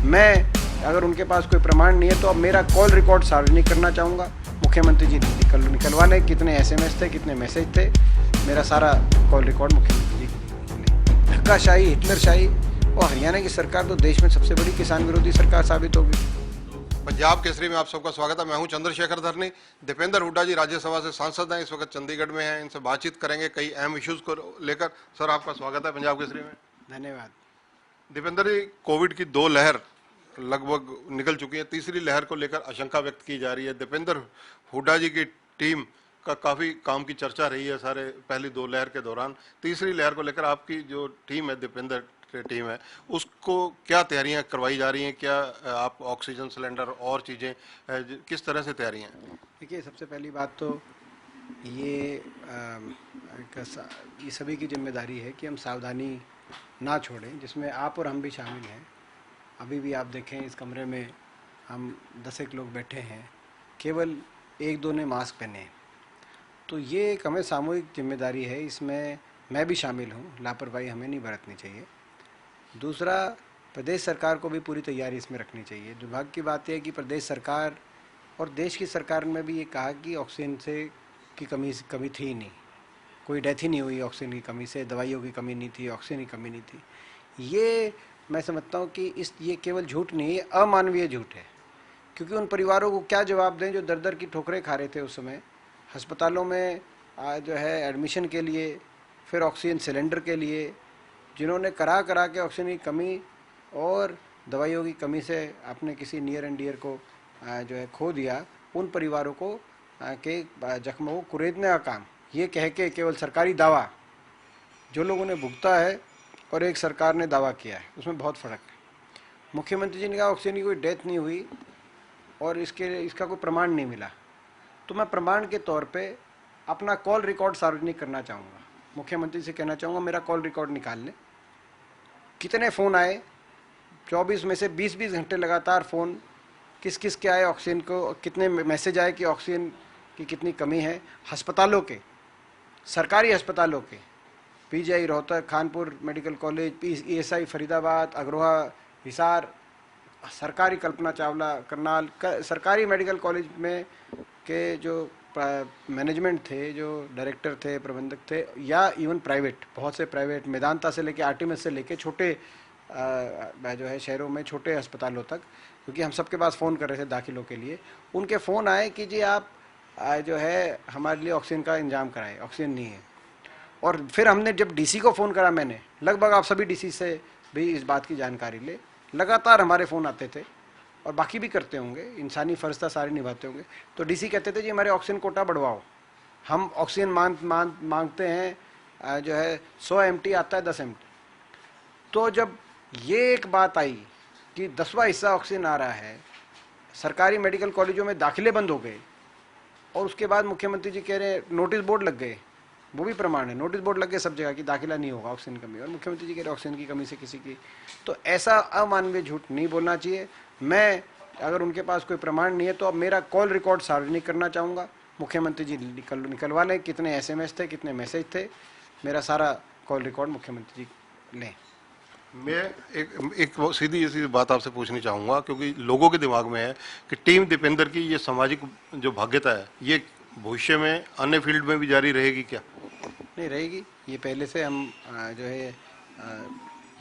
मैं अगर उनके पास कोई प्रमाण नहीं है तो अब मेरा कॉल रिकॉर्ड सार्वजनिक करना चाहूँगा। मुख्यमंत्री जी निकलवा लें कितने SMS थे, कितने मैसेज थे, मेरा सारा कॉल रिकॉर्ड मुख्यमंत्री जी लें। धक्काशाही, हिटलरशाही और हरियाणा की सरकार तो देश में सबसे बड़ी किसान विरोधी सरकार साबित होगी। पंजाब केसरी में आप सबका स्वागत है। मैं हूं चंद्रशेखर धरनी। दीपेंद्र हुड्डा जी राज्यसभा से सांसद हैं, इस वक्त चंडीगढ़ में हैं। इनसे बातचीत करेंगे कई अहम इश्यूज को लेकर। सर, आपका स्वागत है पंजाब केसरी में। धन्यवाद। दीपेंद्र जी, कोविड की 2 लहर लगभग निकल चुकी है, तीसरी लहर को लेकर आशंका व्यक्त की जा रही है। दीपेंद्र हुड्डा जी की टीम का काफ़ी काम की चर्चा रही है सारे पहली 2 लहर के दौरान। तीसरी लहर को लेकर आपकी जो टीम है, दीपेंद्र टीम है, उसको क्या तैयारियां करवाई जा रही हैं? क्या आप ऑक्सीजन सिलेंडर और चीज़ें किस तरह से तैयारियां हैं? देखिए, सबसे पहली बात तो ये ये सभी की जिम्मेदारी है कि हम सावधानी ना छोड़ें, जिसमें आप और हम भी शामिल हैं। अभी भी आप देखें, इस कमरे में हम 10 एक लोग बैठे हैं, केवल 1-2 ने मास्क पहने हैं। तो ये एक हमें सामूहिक जिम्मेदारी है, इसमें मैं भी शामिल हूँ। लापरवाही हमें नहीं बरतनी चाहिए। दूसरा, प्रदेश सरकार को भी पूरी तैयारी इसमें रखनी चाहिए। दुर्भाग्य की बात यह है कि प्रदेश सरकार और देश की सरकार में भी ये कहा कि ऑक्सीजन से की कमी थी ही नहीं, कोई डेथ ही नहीं हुई ऑक्सीजन की कमी से, दवाइयों की कमी नहीं थी, ऑक्सीजन की कमी नहीं थी। ये मैं समझता हूँ कि ये केवल झूठ नहीं, ये अमानवीय झूठ है। क्योंकि उन परिवारों को क्या जवाब दें जो दर दर की ठोकरें खा रहे थे उस समय अस्पतालों में, जो है एडमिशन के लिए, फिर ऑक्सीजन सिलेंडर के लिए, जिन्होंने करा के ऑक्सीजन की कमी और दवाइयों की कमी से अपने किसी नियर एंड डियर को जो है खो दिया, उन परिवारों को के जख्मों को कुरेदने का काम, ये कह के केवल सरकारी दावा जो लोगों ने भुगता है और एक सरकार ने दावा किया है, उसमें बहुत फ़र्क है। मुख्यमंत्री जी ने कहा ऑक्सीजन की कोई डेथ नहीं हुई और इसका कोई प्रमाण नहीं मिला, तो मैं प्रमाण के तौर पे अपना कॉल रिकॉर्ड सार्वजनिक करना चाहूँगा। मुख्यमंत्री से कहना चाहूँगा मेरा कॉल रिकॉर्ड निकाल लें, कितने फ़ोन आए, 24 में से 20-20 घंटे लगातार फ़ोन किस किस के आए, ऑक्सीजन को कितने मैसेज आए कि ऑक्सीजन की कितनी कमी है। अस्पतालों के, सरकारी अस्पतालों के, PGI Rohtak, Khanpur medical college, ESI Faridabad, Agroha Hisar, सरकारी कल्पना चावला करनाल, सरकारी मेडिकल कॉलेज में के जो मैनेजमेंट थे, जो डायरेक्टर थे, प्रबंधक थे, या इवन प्राइवेट, बहुत से प्राइवेट, मेदांता से लेके आर्टिमिस से लेके छोटे जो है शहरों में छोटे अस्पतालों तक, क्योंकि हम सबके पास फ़ोन कर रहे थे दाखिलों के लिए, उनके फ़ोन आए कि जी आप जो है हमारे लिए ऑक्सीजन का इंतजाम कराएं, ऑक्सीजन नहीं है। और फिर हमने जब DC को फ़ोन करा, मैंने लगभग आप सभी DC से भी इस बात की जानकारी ले, लगातार हमारे फ़ोन आते थे और बाकी भी करते होंगे, इंसानी फ़र्ज था, सारे निभाते होंगे। तो DC कहते थे जी हमारे ऑक्सीजन कोटा बढ़वाओ, हम ऑक्सीजन मांगते हैं, जो है 100 MT आता है 10 MT। तो जब ये एक बात आई कि 10वां हिस्सा ऑक्सीजन आ रहा है, सरकारी मेडिकल कॉलेजों में दाखिले बंद हो गए, और उसके बाद मुख्यमंत्री जी कह रहे हैं नोटिस बोर्ड लग गए, वो भी प्रमाण है, नोटिस बोर्ड लग गए सब जगह कि दाखिला नहीं होगा ऑक्सीजन की कमी, और मुख्यमंत्री जी कह रहे ऑक्सीजन की कमी से किसी की। तो ऐसा अमानवीय झूठ नहीं बोलना चाहिए। मैं अगर उनके पास कोई प्रमाण नहीं है तो अब मेरा कॉल रिकॉर्ड सार्वजनिक करना चाहूँगा। मुख्यमंत्री जी निकलवा लें कितने SMS थे, कितने मैसेज थे, मेरा सारा कॉल रिकॉर्ड मुख्यमंत्री जी लें। मैं एक सीधी सीधी बात आपसे पूछनी चाहूँगा, क्योंकि लोगों के दिमाग में है कि टीम दीपेंद्र की ये सामाजिक जो भाग्यता है, ये भविष्य में अन्य फील्ड में भी जारी रहेगी क्या? नहीं रहेगी, ये पहले से हम जो है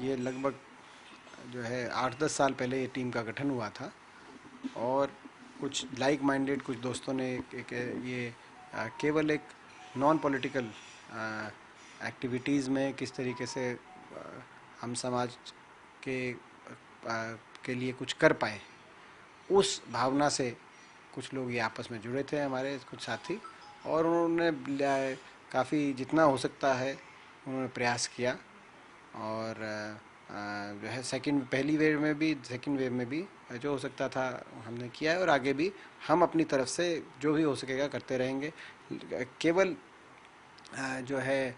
ये लगभग जो है 8-10 साल पहले ये टीम का गठन हुआ था, और कुछ लाइक माइंडेड कुछ दोस्तों ने ये केवल एक नॉन पॉलिटिकल एक्टिविटीज़ में किस तरीके से हम समाज के लिए कुछ कर पाए, उस भावना से कुछ लोग ये आपस में जुड़े थे, हमारे कुछ साथी, और उन्होंने काफ़ी जितना हो सकता है उन्होंने प्रयास किया। और जो है पहली वेव में भी, सेकंड वेव में भी जो हो सकता था हमने किया है, और आगे भी हम अपनी तरफ से जो भी हो सकेगा करते रहेंगे। केवल जो है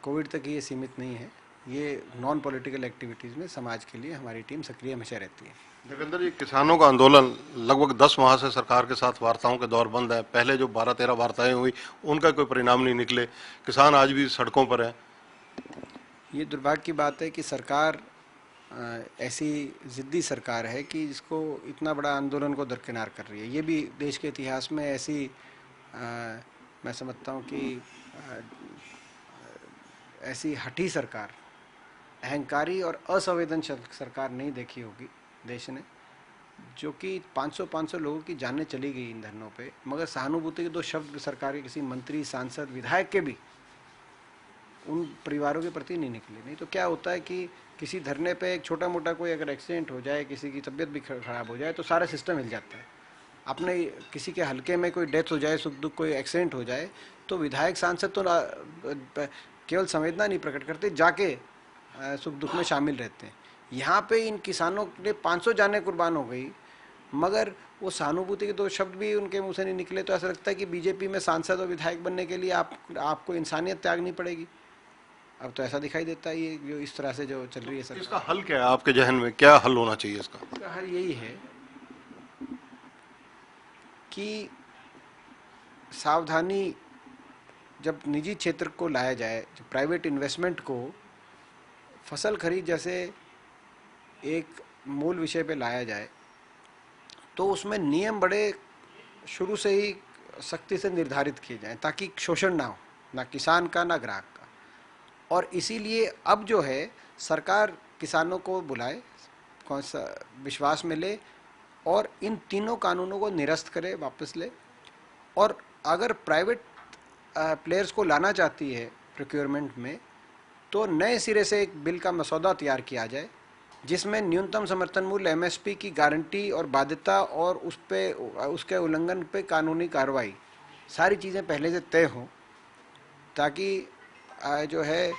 कोविड तक ही ये सीमित नहीं है, ये नॉन पॉलिटिकल एक्टिविटीज़ में समाज के लिए हमारी टीम सक्रिय हमेशा रहती है। देवेंद्र जी, किसानों का आंदोलन लगभग 10 माह से सरकार के साथ वार्ताओं के दौर बंद है। पहले जो 12-13 वार्ताएं हुई, उनका कोई परिणाम नहीं निकले, किसान आज भी सड़कों पर हैं। ये दुर्भाग्य की बात है कि सरकार ऐसी ज़िद्दी सरकार है कि जिसको इतना बड़ा आंदोलन को दरकिनार कर रही है। ये भी देश के इतिहास में ऐसी अ, मैं समझता हूँ कि अ, ऐसी हठी सरकार, अहंकारी और असंवेदनशील सरकार नहीं देखी होगी देश ने, जो कि 500 लोगों की जानें चली गई इन धरनों पे, मगर सहानुभूति के दो शब्द सरकार के किसी मंत्री, सांसद, विधायक के भी उन परिवारों के प्रति नहीं निकले। नहीं तो क्या होता है कि किसी धरने पे एक छोटा मोटा कोई अगर एक्सीडेंट हो जाए, किसी की तबीयत भी खराब हो जाए, तो सारा सिस्टम हिल जाता है। अपने किसी के हल्के में कोई डेथ हो जाए, सुख दुख कोई एक्सीडेंट हो जाए, तो विधायक सांसद तो केवल संवेदना नहीं प्रकट करते, जाके सुख दुख में शामिल रहते हैं। यहाँ पे इन किसानों ने 500 जानें कुर्बान हो गई, मगर वो सहानुभूति के दो शब्द भी उनके मुंह से नहीं निकले। तो ऐसा लगता है कि बीजेपी में सांसद और विधायक बनने के लिए आपको इंसानियत त्यागनी पड़ेगी। अब तो ऐसा दिखाई देता है, ये जो इस तरह से जो चल रही है सरकार। इसका हल क्या है आपके जहन में, क्या हल होना चाहिए इसका? इसका हल यही है कि सावधानी, जब निजी क्षेत्र को लाया जाए, जब प्राइवेट इन्वेस्टमेंट को फसल खरीद जैसे एक मूल विषय पे लाया जाए, तो उसमें नियम बड़े शुरू से ही सख्ती से निर्धारित किए जाएं, ताकि शोषण ना हो, ना किसान का ना ग्राहक का। और इसीलिए अब जो है सरकार किसानों को बुलाए, कौन सा विश्वास में ले, और इन तीनों कानूनों को निरस्त करे, वापस ले। और अगर प्राइवेट प्लेयर्स को लाना चाहती है प्रोक्योरमेंट में, तो नए सिरे से एक बिल का मसौदा तैयार किया जाए, जिसमें न्यूनतम समर्थन मूल्य एमएसपी की गारंटी और बाध्यता और उस पे उसके उल्लंघन पे कानूनी कार्रवाई, सारी चीज़ें पहले से तय हों, ताकि जो है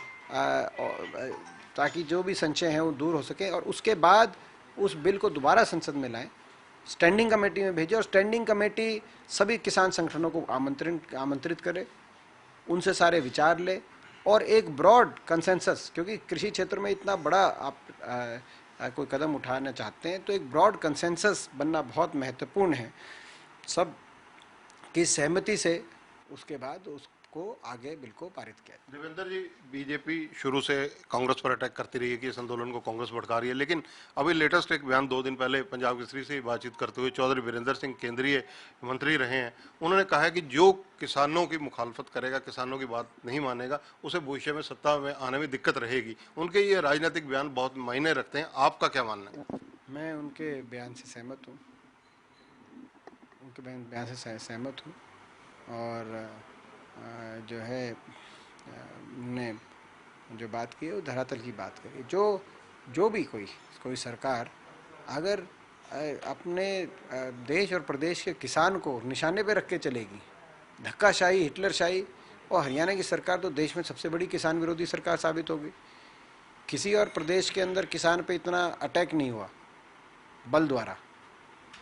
ताकि जो भी संशय हैं वो दूर हो सके। और उसके बाद उस बिल को दोबारा संसद में लाएं, स्टैंडिंग कमेटी में भेजें, और स्टैंडिंग कमेटी सभी किसान संगठनों को आमंत्रित करे, उनसे सारे विचार ले, और एक ब्रॉड कंसेंसस, क्योंकि कृषि क्षेत्र में इतना बड़ा आप कोई कदम उठाना चाहते हैं, तो एक ब्रॉड कंसेंसस बनना बहुत महत्वपूर्ण है। सब की सहमति से उसके बाद उसको आगे बिल को पारित किया। देवेंद्र जी, बीजेपी शुरू से कांग्रेस पर अटैक करती रही है कि इस आंदोलन को कांग्रेस भड़का रही है, लेकिन अभी लेटेस्ट एक बयान 2 दिन पहले पंजाब केसरी से बातचीत करते हुए चौधरी वीरेंद्र सिंह, केंद्रीय मंत्री रहे हैं, उन्होंने कहा है कि जो किसानों की मुखालफत करेगा, किसानों की बात नहीं मानेगा, उसे भविष्य में सत्ता में आने में दिक्कत रहेगी। उनके ये राजनीतिक बयान बहुत मायने रखते हैं, आपका क्या मानना है? मैं उनके बयान से सहमत हूँ, उनके बयान से सहमत हूँ। और जो है ने जो बात की है वो धरातल की बात करी। जो भी कोई सरकार अगर अपने देश और प्रदेश के किसान को निशाने पे रख के चलेगी, धक्काशाही, हिटलरशाही, और हरियाणा की सरकार तो देश में सबसे बड़ी किसान विरोधी सरकार साबित होगी। किसी और प्रदेश के अंदर किसान पे इतना अटैक नहीं हुआ बल द्वारा,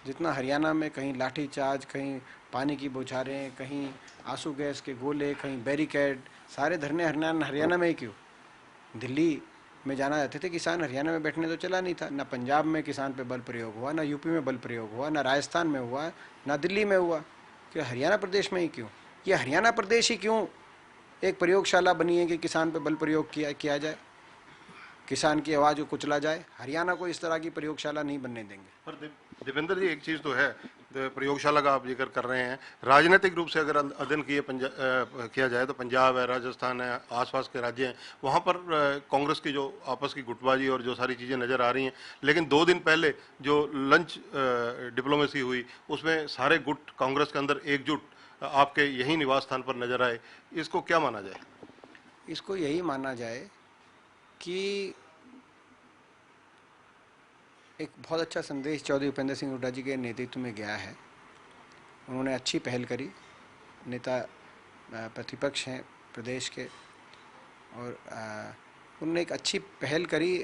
जितना हरियाणा में। कहीं लाठीचार्ज, कहीं पानी की बौछारें, कहीं आंसू गैस के गोले, कहीं बैरिकेड, सारे धरने हरियाणा में ही क्यों? दिल्ली में जाना चाहते थे किसान, हरियाणा में बैठने तो चला नहीं था। ना पंजाब में किसान पे बल प्रयोग हुआ, ना यूपी में बल प्रयोग हुआ, ना राजस्थान में हुआ, ना दिल्ली में हुआ। कि हरियाणा प्रदेश में ही क्यों? ये हरियाणा प्रदेश ही क्यों एक प्रयोगशाला बनी है कि किसान पे बल प्रयोग किया जाए, किसान की आवाज़ को कुचला जाए? हरियाणा को इस तरह की प्रयोगशाला नहीं बनने देंगे। पर देवेंद्र जी, एक चीज़ तो है, प्रयोगशाला का आप जिक्र कर रहे हैं, राजनीतिक रूप से अगर अध्ययन किया जाए तो पंजाब है, राजस्थान है, आसपास के राज्य हैं, वहाँ पर कांग्रेस की जो आपस की गुटबाजी और जो सारी चीज़ें नज़र आ रही हैं। लेकिन 2 दिन पहले जो लंच डिप्लोमेसी हुई, उसमें सारे गुट कांग्रेस के अंदर एकजुट आपके यही निवास स्थान पर नजर आए। इसको क्या माना जाए? इसको यही माना जाए कि एक बहुत अच्छा संदेश चौधरी भूपेंद्र सिंह हुड्डा जी के नेतृत्व में गया है। उन्होंने अच्छी पहल करी, नेता प्रतिपक्ष हैं प्रदेश के, और उन्होंने एक अच्छी पहल करी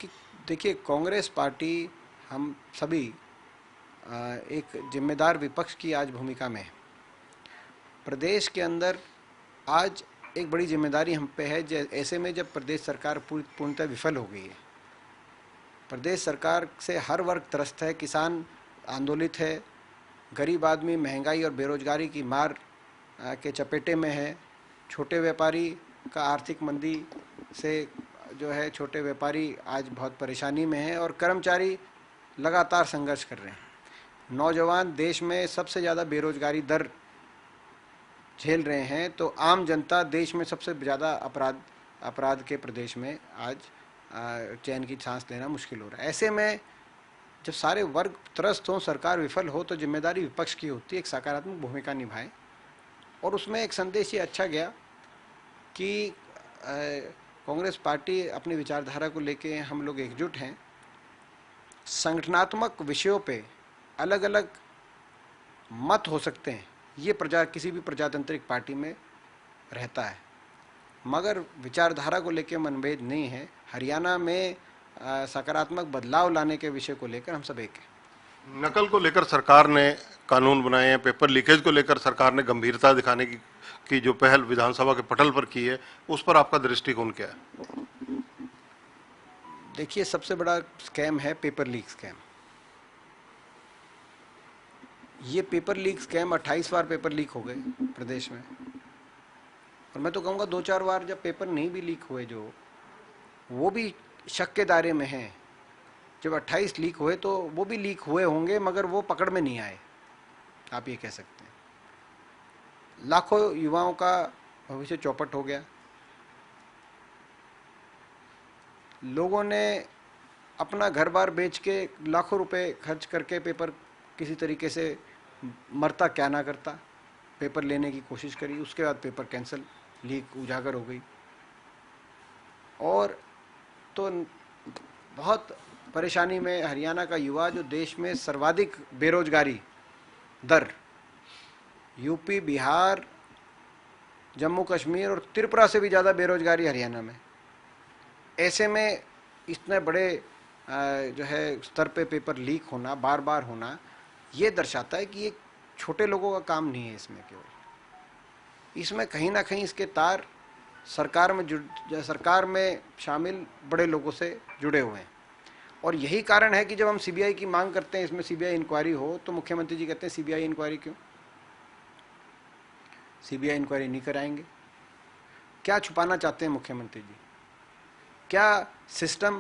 कि देखिए, कांग्रेस पार्टी, हम सभी एक जिम्मेदार विपक्ष की आज भूमिका में है। प्रदेश के अंदर आज एक बड़ी जिम्मेदारी हम पे है, ऐसे में जब प्रदेश सरकार पूर्णतः विफल हो गई है। प्रदेश सरकार से हर वर्ग त्रस्त है, किसान आंदोलित है, गरीब आदमी महंगाई और बेरोजगारी की मार के चपेटे में है, छोटे व्यापारी का आर्थिक मंदी से जो है छोटे व्यापारी आज बहुत परेशानी में हैं और कर्मचारी लगातार संघर्ष कर रहे हैं। नौजवान देश में सबसे ज़्यादा बेरोजगारी दर झेल रहे हैं, तो आम जनता देश में सबसे ज़्यादा अपराध के प्रदेश में आज चैन की सांस लेना मुश्किल हो रहा है। ऐसे में जब सारे वर्ग त्रस्त हों, सरकार विफल हो, तो जिम्मेदारी विपक्ष की होती है एक सकारात्मक भूमिका निभाए। और उसमें एक संदेश ये अच्छा गया कि कांग्रेस पार्टी अपनी विचारधारा को लेके हम लोग एकजुट हैं। संगठनात्मक विषयों पे अलग अलग मत हो सकते हैं, ये किसी भी प्रजातांत्रिक पार्टी में रहता है, मगर विचारधारा को लेकर मनभेद नहीं है। हरियाणा में सकारात्मक बदलाव लाने के विषय को लेकर हम सब एक हैं। नकल को लेकर सरकार ने कानून बनाए हैं, पेपर लीकेज को लेकर सरकार ने गंभीरता दिखाने की जो पहल विधानसभा के पटल पर की है, उस पर आपका दृष्टिकोण क्या है? देखिए, सबसे बड़ा स्कैम है पेपर लीक स्कैम। ये पेपर लीक स्कैम 28 बार पेपर लीक हो गए प्रदेश में, और मैं तो कहूँगा 2-4 बार जब पेपर नहीं भी लीक हुए, जो वो भी शक के दायरे में हैं। जब 28 लीक हुए तो वो भी लीक हुए होंगे, मगर वो पकड़ में नहीं आए, आप ये कह सकते हैं। लाखों युवाओं का भविष्य चौपट हो गया। लोगों ने अपना घर बार बेच के लाखों रुपए खर्च करके पेपर किसी तरीके से मरता क्या ना करता पेपर लेने की कोशिश करी, उसके बाद पेपर कैंसिल, लीक उजागर हो गई। और तो बहुत परेशानी में हरियाणा का युवा, जो देश में सर्वाधिक बेरोजगारी दर, यूपी, बिहार, जम्मू कश्मीर और त्रिपुरा से भी ज़्यादा बेरोजगारी हरियाणा में। ऐसे में इतने बड़े जो है स्तर पे पेपर लीक होना, बार बार होना, ये दर्शाता है कि ये छोटे लोगों का काम नहीं है। इसमें कहीं ना कहीं इसके तार सरकार में शामिल बड़े लोगों से जुड़े हुए हैं। और यही कारण है कि जब हम सीबीआई की मांग करते हैं, इसमें सीबीआई इंक्वायरी हो, तो मुख्यमंत्री जी कहते हैं सीबीआई इंक्वायरी क्यों? सीबीआई इंक्वायरी नहीं कराएंगे। क्या छुपाना चाहते हैं मुख्यमंत्री जी? क्या सिस्टम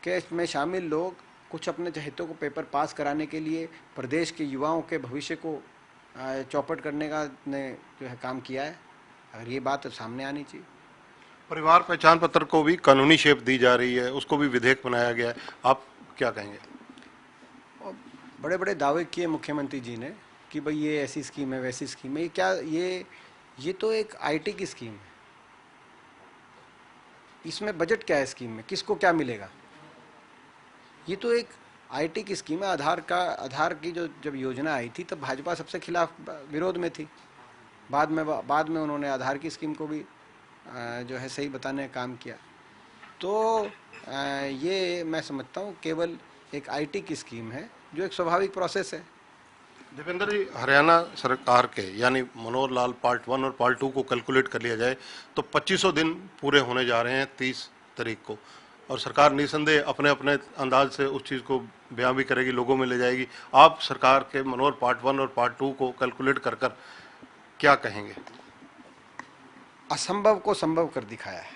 के में शामिल लोग कुछ अपने चहेतों को पेपर पास कराने के लिए प्रदेश के युवाओं के भविष्य को चौपट करने का ने जो है काम किया है? अगर ये बात सामने आनी चाहिए। परिवार पहचान पत्र को भी कानूनी शेप दी जा रही है, उसको भी विधेयक बनाया गया है, आप क्या कहेंगे? और बड़े बड़े दावे किए मुख्यमंत्री जी ने कि भाई ये ऐसी स्कीम है, वैसी स्कीम है। ये क्या, ये तो एक आईटी की स्कीम है। इसमें बजट क्या है स्कीम में, किसको क्या मिलेगा? ये तो एक आईटी की स्कीम है। आधार की जब योजना आई थी, तब भाजपा सबसे खिलाफ विरोध में थी। बाद में उन्होंने आधार की स्कीम को भी जो है सही बताने का काम किया। तो ये मैं समझता हूँ केवल एक आईटी की स्कीम है, जो एक स्वाभाविक प्रोसेस है। दीपेंद्र जी, हरियाणा सरकार के यानी मनोहर लाल पार्ट 1 और पार्ट 2 को कैलकुलेट कर लिया जाए तो 2500 दिन पूरे होने जा रहे हैं 30 तारीख को, और सरकार निसंदेह अपने अपने अंदाज से उस चीज़ को बयां भी करेगी, लोगों में ले जाएगी। आप सरकार के मनोहर पार्ट 1 और पार्ट 2 को कैलकुलेट कर क्या कहेंगे? असंभव को संभव कर दिखाया है,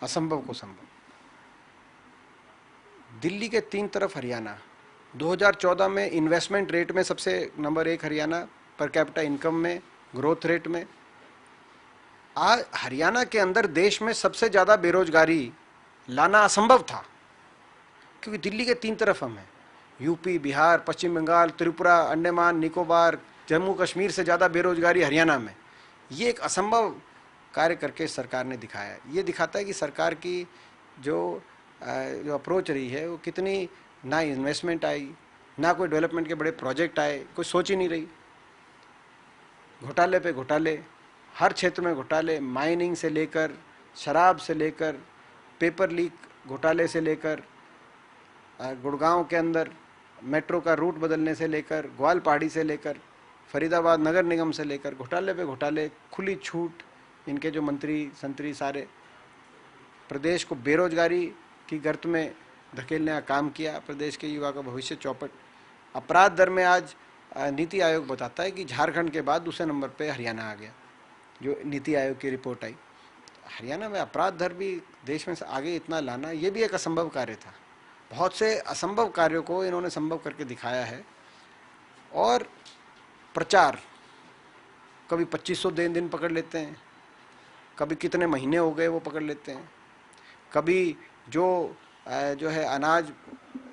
असंभव को संभव। दिल्ली के 3 तरफ हरियाणा। 2014 में इन्वेस्टमेंट रेट में सबसे number 1 Haryana, per capita income में, ग्रोथ रेट में। आज हरियाणा के अंदर देश में सबसे ज़्यादा बेरोजगारी लाना असंभव था, क्योंकि दिल्ली के 3 तरफ हम हैं। यूपी, बिहार, पश्चिम बंगाल, त्रिपुरा, अंडमान निकोबार, जम्मू कश्मीर से ज़्यादा बेरोजगारी हरियाणा में। ये एक असंभव कार्य करके सरकार ने दिखाया है। ये दिखाता है कि सरकार की जो अप्रोच रही है वो कितनी, ना इन्वेस्टमेंट आई, ना कोई डेवलपमेंट के बड़े प्रोजेक्ट आए, कोई सोच ही नहीं रही। घोटाले पे घोटाले, हर क्षेत्र में घोटाले, माइनिंग से लेकर, शराब से लेकर, पेपर लीक घोटाले से लेकर, गुड़गांव के अंदर मेट्रो का रूट बदलने से लेकर, ग्वालपाड़ी से लेकर, फरीदाबाद नगर निगम से लेकर, घोटाले पे घोटाले, खुली छूट। इनके जो मंत्री संतरी सारे प्रदेश को बेरोजगारी की गर्त में धकेलने का काम किया। प्रदेश के युवा का भविष्य चौपट। अपराध दर में आज नीति आयोग बताता है कि झारखंड के बाद दूसरे नंबर पे हरियाणा आ गया, जो नीति आयोग की रिपोर्ट आई। हरियाणा में अपराध दर भी देश में से आगे इतना लाना, ये भी एक असंभव कार्य था। बहुत से असंभव कार्यों को इन्होंने संभव करके दिखाया है। और प्रचार, कभी 2500 दिन पकड़ लेते हैं, कभी कितने महीने हो गए वो पकड़ लेते हैं, कभी जो है अनाज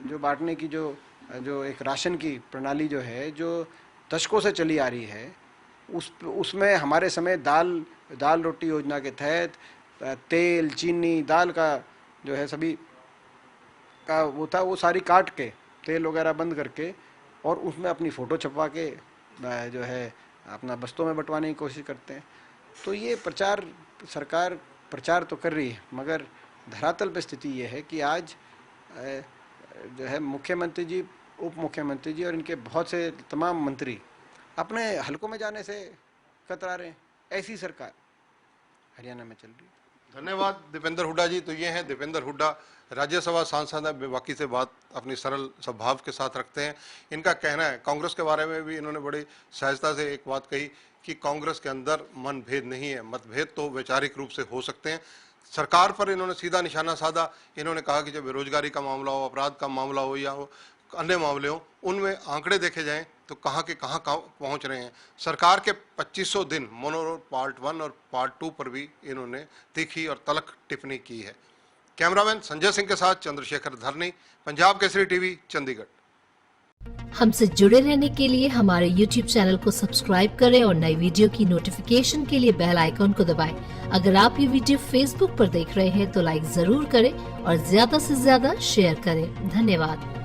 जो बांटने की जो एक राशन की प्रणाली जो है, जो दशकों से चली आ रही है, उसमें हमारे समय दाल रोटी योजना के तहत तेल, चीनी, दाल का जो है सभी का वो था, वो सारी काट के तेल वगैरह बंद करके और उसमें अपनी फ़ोटो छपवा के जो है अपना बस्तों में बंटवाने की कोशिश करते हैं। तो ये प्रचार, सरकार प्रचार तो कर रही है, मगर धरातल पे स्थिति ये है कि आज जो है मुख्यमंत्री जी, उप मुख्यमंत्री जी और इनके बहुत से तमाम मंत्री अपने हलकों में जाने से कतरा रहे हैं। ऐसी सरकार हरियाणा में चल रही है। धन्यवाद दीपेंद्र हुड्डा जी। तो ये हैं दीपेंद्र हुड्डा, राज्यसभा सांसद है, बेबाकी से बात अपनी सरल स्वभाव के साथ रखते हैं। इनका कहना है, कांग्रेस के बारे में भी इन्होंने बड़ी सहजता से एक बात कही कि कांग्रेस के अंदर मनभेद नहीं है, मतभेद तो वैचारिक रूप से हो सकते हैं। सरकार पर इन्होंने सीधा निशाना साधा। इन्होंने कहा कि जब बेरोजगारी का मामला हो, अपराध का मामला हो या अन्य मामले हो, उनमें आंकड़े देखे जाएं तो कहाँ के कहाँ पहुँच रहे हैं। सरकार के 2500 दिन मोनोरोल पार्ट 1 और पार्ट 2 पर भी इन्होंने तीखी और तलख टिप्पणी की है। कैमरामैन संजय सिंह के साथ चंद्रशेखर धरनी, पंजाब केसरी टीवी, चंडीगढ़। हमसे जुड़े रहने के लिए हमारे YouTube चैनल को सब्सक्राइब करें और नई वीडियो की नोटिफिकेशन के लिए बेल आइकॉन को दबाएं। अगर आप ये वीडियो Facebook पर देख रहे हैं तो लाइक जरूर करें और ज्यादा से ज्यादा शेयर करें। धन्यवाद।